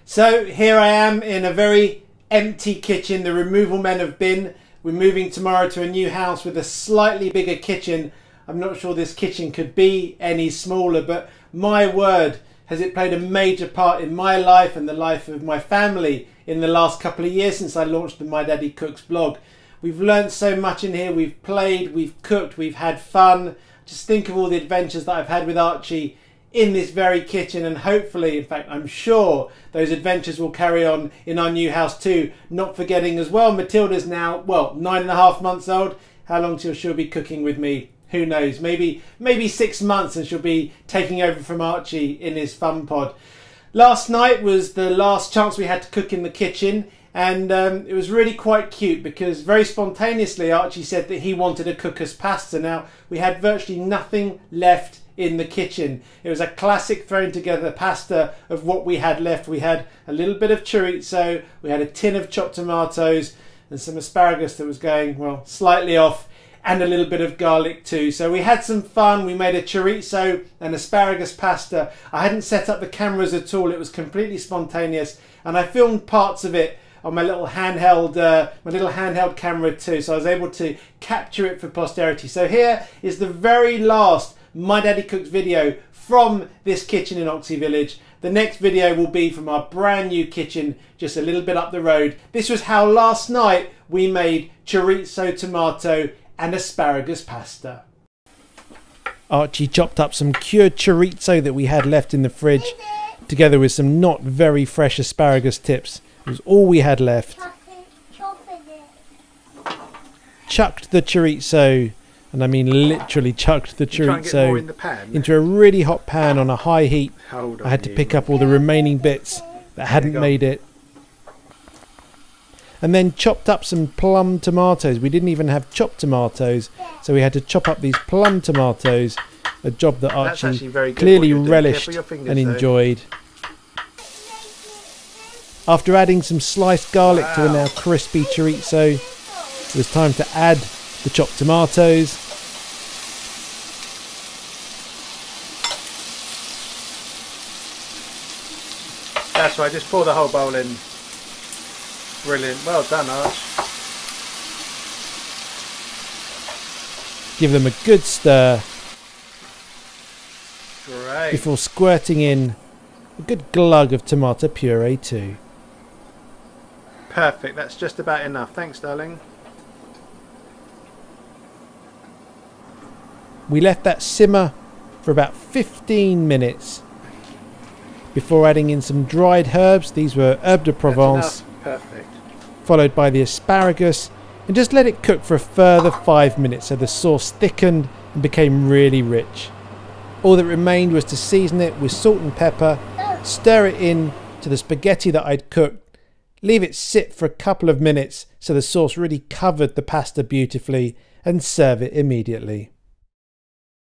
So here I am in a very empty kitchen. The removal men have been. We're moving tomorrow to a new house with a slightly bigger kitchen. I'm not sure this kitchen could be any smaller, but my word, has it played a major part in my life and the life of my family in the last couple of years since I launched the My Daddy Cooks blog. We've learned so much in here. We've played, we've cooked, we've had fun. Just think of all the adventures that I've had with Archie in this very kitchen, and hopefully, in fact I'm sure, those adventures will carry on in our new house too. Not forgetting as well, Matilda's now, well, 9.5 months old. How long till she'll be cooking with me? Who knows? Maybe 6 months and she'll be taking over from Archie in his fun pod. Last night was the last chance we had to cook in the kitchen, and it was really quite cute because very spontaneously Archie said that he wanted to cook us pasta. Now, we had virtually nothing left in the kitchen. It was a classic thrown together pasta of what we had left. We had a little bit of chorizo, we had a tin of chopped tomatoes and some asparagus that was going, well, slightly off, and a little bit of garlic too. So we had some fun. We made a chorizo and asparagus pasta. I hadn't set up the cameras at all. It was completely spontaneous, and I filmed parts of it on my little handheld camera too, so I was able to capture it for posterity. So here is the very last My Daddy Cooks video from this kitchen in Oxley Village. The next video will be from our brand new kitchen just a little bit up the road. This was how last night we made chorizo, tomato and asparagus pasta. Archie chopped up some cured chorizo that we had left in the fridge, together with some not very fresh asparagus tips. It was all we had left. Chucked the chorizo, and I mean literally chucked the chorizo into a really hot pan on a high heat. I had to pick up all the remaining bits that hadn't made it. And then chopped up some plum tomatoes. We didn't even have chopped tomatoes, so we had to chop up these plum tomatoes, a job that Archie clearly relished and enjoyed. After adding some sliced garlic to a now crispy chorizo, it was time to add the chopped tomatoes. That's right, just pour the whole bowl in. Brilliant, well done, Arch. Give them a good stir. Great. Before squirting in a good glug of tomato puree too. Perfect, that's just about enough. Thanks, darling. We left that simmer for about 15 minutes before adding in some dried herbs. These were herbes de Provence. Perfect. Followed by the asparagus, and just let it cook for a further 5 minutes so the sauce thickened and became really rich. All that remained was to season it with salt and pepper, stir it in to the spaghetti that I'd cooked, leave it sit for a couple of minutes so the sauce really covered the pasta beautifully, and serve it immediately.